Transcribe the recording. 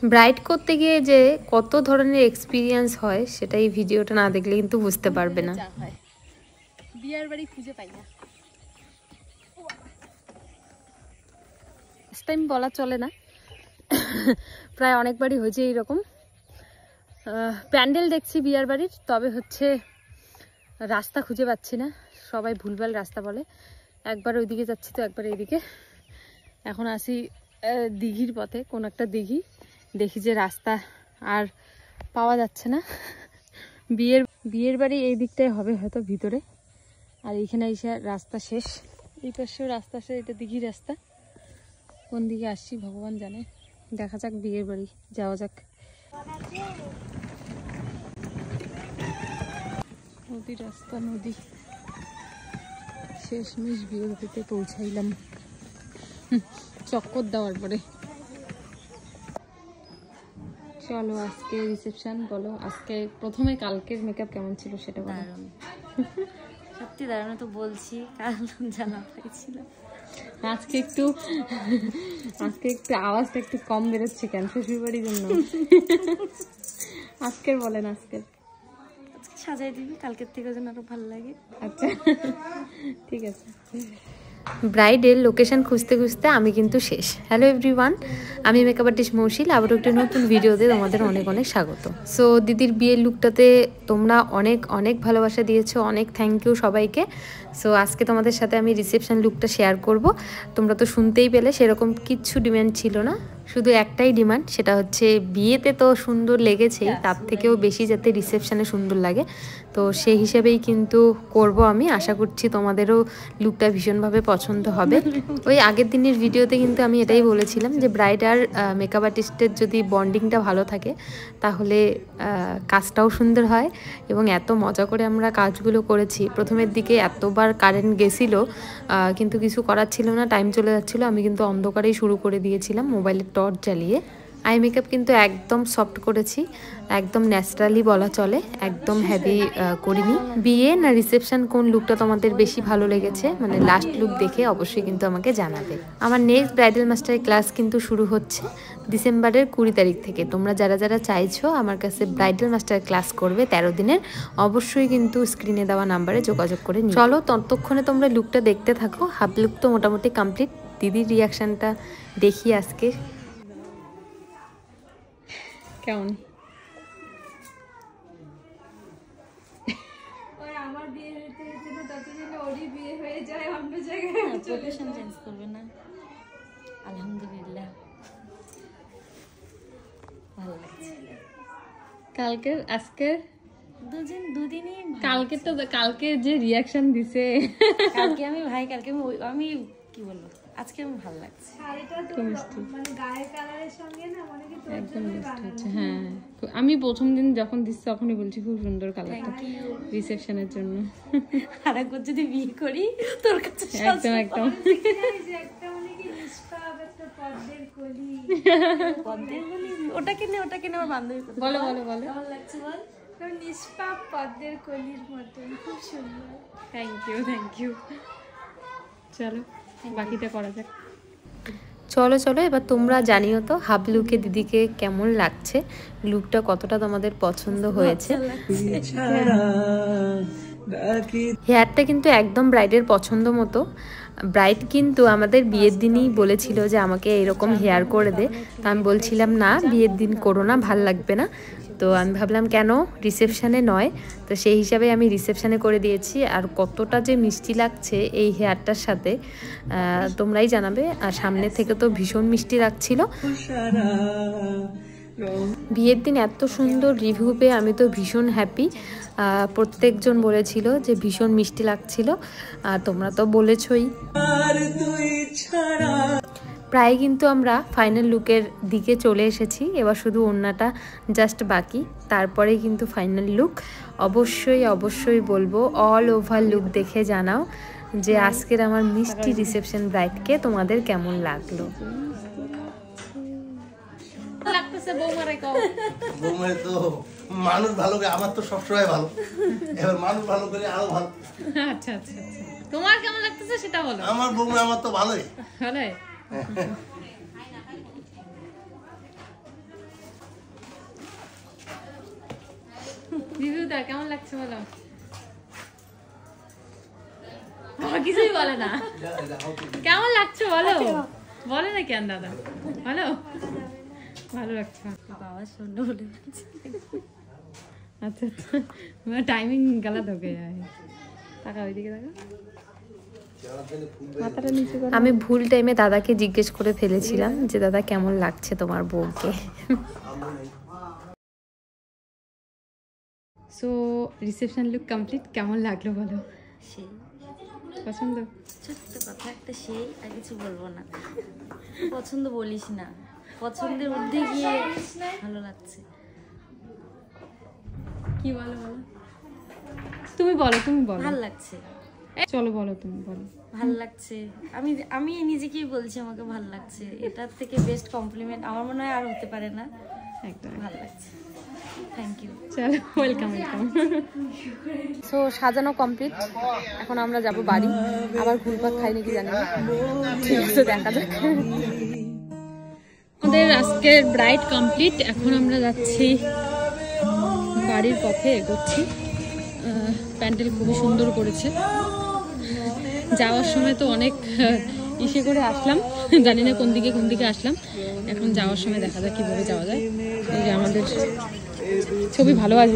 Bride করতে গিয়ে যে কত ধরনের এক্সপিরিয়েন্স হয় সেটা এই ভিডিওটা না দেখলে কিন্তু বুঝতে পারবে না। বিয়ের বাড়ি খুঁজে পাই না, টাইম বলা চলে না, প্রায় অনেকবারই হয়েছে এইরকম। প্যান্ডেল দেখছি বিয়ের বাড়ির, তবে হচ্ছে রাস্তা খুঁজে পাচ্ছি না, সবাই ভুলভাল রাস্তা বলে। একবার ওইদিকে যাচ্ছি তো একবার এইদিকে। এখন আসি দিঘির পথে, কোন একটা দিঘি, দেখি যে রাস্তা আর পাওয়া যাচ্ছে না। বিয়ের বাড়ি এই দিকটাই হবে হয়তো ভিতরে, আর এইখানে এসে রাস্তা শেষ, এই পাশেও রাস্তা শেষ, এটা দিঘির রাস্তা। কোন দিকে আসছি ভগবান জানে, দেখা যাক বিয়ের বাড়ি যাওয়া যাক। নদী রাস্তা, নদী, শেষমেশ বিয়ের বাড়িতে পৌঁছাইলাম চক্কর দেওয়ার পরে। চলো আজকে রিসেপশন বলো, আজকে প্রথমে কালকের মেকআপ কেমন ছিল সেটা বলো। সত্যি দাঁড়ানো তো বলছি, কারণ জানা হয়েছিল। আজকে একটু আওয়াজটা একটু কম বেরোচ্ছে কেন, শ্বশুর বাড়ির জন্য? আজকের বলেন, আজকে সাজাই দিবি, কালকের থেকে যেন আরো ভালো লাগে। আচ্ছা ঠিক আছে। ব্রাইডের লোকেশন খুঁজতে খুঁজতে আমি কিন্তু শেষ। হ্যালো এভরিওয়ান, আমি মেকআপ আর্টিস্ট মৌশিল, আবারও একটি নতুন ভিডিওতে তোমাদের অনেক অনেক স্বাগত। সো দিদির বিয়ের লুকটাতে তোমরা অনেক অনেক ভালোবাসা দিয়েছো, অনেক থ্যাংক ইউ সবাইকে। সো আজকে তোমাদের সাথে আমি রিসেপশন লুকটা শেয়ার করব। তোমরা তো শুনতেই পেলে সেরকম কিচ্ছু ডিমান্ড ছিল না, শুধু একটাই ডিমান্ড, সেটা হচ্ছে বিয়েতে তো সুন্দর লেগেছেই, তার থেকেও বেশি যাতে রিসেপশনে সুন্দর লাগে। তো সেই হিসেবেই কিন্তু করব আমি, আশা করছি তোমাদেরও লুকটা ভীষণভাবে পছন্দ হবে। ওই আগের দিনের ভিডিওতে কিন্তু আমি এটাই বলেছিলাম যে ব্রাইড আর মেকআপ আর্টিস্টের যদি বন্ডিংটা ভালো থাকে তাহলে কাজটাও সুন্দর হয়। এবং এত মজা করে আমরা কাজগুলো করেছি, প্রথমের দিকে এতবার কারেন্ট গেছিলো, কিন্তু কিছু করার ছিল না, টাইম চলে যাচ্ছিলো, আমি কিন্তু অন্ধকারেই শুরু করে দিয়েছিলাম মোবাইলের টর্চ জ্বালিয়ে। আই মেকআপ কিন্তু একদম সফট করেছি, একদম ন্যাচারালি বলা চলে, একদম হেভি করিনি। বিয়ে না রিসেপশন কোন লুকটা তোমাদের বেশি ভালো লেগেছে, মানে লাস্ট লুক দেখে অবশ্যই কিন্তু আমাকে জানাবে। আমার নেক্সট ব্রাইডাল মাস্টার ক্লাস কিন্তু শুরু হচ্ছে ডিসেম্বরের 20 তারিখ থেকে। তোমরা যারা যারা চাইছো আমার কাছে ব্রাইডাল মাস্টার ক্লাস করবে 13 দিনের, অবশ্যই কিন্তু স্ক্রিনে দেওয়া নাম্বারে যোগাযোগ করে নিও। চলো ততক্ষণে তোমরা লুকটা দেখতে থাকো। হাফ লুক তো মোটামুটি কমপ্লিট, দিদির রিয়াকশানটা দেখি আজকে কেমন। আমার বিয়ে হতে হতে তো ততদিন ওরই বিয়ে হয়ে যায়, অন্য জায়গায় লোকেশন চেঞ্জ করবে না। আলহামদুলিল্লাহ ভালো লাগছে। কালকের আজকে দুদিনই, কালকে তো কালকে যে রিয়াকশন দিছে, কালকে আমি আমি কি বলবো, আজকে আমার ভালো লাগছে। মানে গায়ের কালারের সঙ্গে না মনে কি একদম মিক্সড হচ্ছে। হ্যাঁ আমি প্রথম দিন যখন দিচ্ছি তখনই বলছি খুব সুন্দর কালারটা রিসেপশনের জন্য। আরেকবার যদি বিয়ে করি তোর কাছে একদম একদম ওটাকে নে আমার বান্ধবী বলো বলো বলো। কেমন লাগছে বল? নিষ্পাপ পদ্মের কলির মতন, খুব সুন্দর। Thank you. চলো বাকিটা করা যাক। চলো চলো এবার তোমরা জানিও তো হাফ লুকে দিদিকে কেমন লাগছে, লুকটা কতটা তোমাদের পছন্দ হয়েছে। হেয়ারটা কিন্তু একদম ব্রাইডের পছন্দ মতো। ব্রাইড কিন্তু আমাদের বিয়ের দিনই বলেছিল যে আমাকে এরকম হেয়ার করে দে, তা আমি বলছিলাম না বিয়ের দিন করো না, ভাল লাগবে না। তো আমি ভাবলাম কেন রিসেপশানে নয়, তো সেই হিসাবে আমি রিসেপশানে করে দিয়েছি। আর কতটা যে মিষ্টি লাগছে এই হেয়ারটার সাথে তোমরাই জানাবে, আর সামনে থেকে তো ভীষণ মিষ্টি লাগছিল। বিয়ের দিন এত সুন্দর রিভিউ পেয়ে আমি তো ভীষণ হ্যাপি। প্রত্যেকজন বলেছিল যে ভীষণ মিষ্টি লাগছিল, আর তোমরা তো বলেছই। প্রায় কিন্তু আমরা ফাইনাল লুকের দিকে চলে এসেছি, এবার শুধু ওড়নাটা জাস্ট বাকি, তারপরে কিন্তু ফাইনাল লুক। অবশ্যই অবশ্যই বলবো অল ওভার লুক দেখে জানাও যে আজকের আমার মিষ্টি রিসেপশন ব্রাইডকে তোমাদের কেমন লাগলো। বৌমারে তো মানুষ ভালো করে, আমার তো সবসময় ভালো, এবার মানুষ ভালো করে আরো ভালো। আচ্ছা আচ্ছা, তোমার কেমন লাগতেছে সেটা বলো। আমার বৌমা আমার তো ভালোই। ভালোই। দা কেমন লাগছে বলো? কিছুই বলে না। কেমন লাগছে বলো? বলে না কেন দাদা? ভালো ভালো লাগছে। বাবা শোনো বলে আচ্ছা আচ্ছা, টাইমিং গলত हो गया है। টাকা ওইদিকে টাকা। আমি ভুল টাইমে দাদাকে জিজ্ঞেস করে ফেলেছিলাম যে দাদা কেমন লাগছে তোমার বউকে। সো রিসেপশন লুক কমপ্লিট, কেমন লাগলো বলো? সেই পছন্দ? ছোট্ট কথা একটা, সেই আর কিছু বলবো না। পছন্দ বলিস না, পছন্দের ঊর্ধ্বে গিয়ে ভালো লাগছে। কি বলো বলো? তুমি বলো, তুমি বলো। ভালো লাগছে। চলো বলো, তুমি বলো। ভাল লাগছে। আমি নিজেকেই বলছি আমাকে ভাল লাগছে। এটার থেকে বেস্ট কমপ্লিমেন্ট আমার মনে হয় আর হতে পারে না। একদম ভাল লাগছে। Thank you. চলো, ওয়েলকাম ওয়েলকাম। সো সাজানো কমপ্লিট, এখন আমরা যাব বাড়ি। আবার ঘুরপাক খাই নাকি জানি না, ঠিক আছে দেখা যাক। আমাদের আজকের ব্রাইড কমপ্লিট, এখন আমরা যাচ্ছি বাড়ির পথে, এগোচ্ছি। প্যান্ডেল খুবই সুন্দর করেছে। যাওয়ার সময় তো অনেক ইসে করে আসলাম, জানি না কোন দিকে আসলাম। এখন যাওয়ার সময় দেখা যাক কিভাবে যাওয়া যায়। এই যে আমাদের ছবি ভালো আসবে।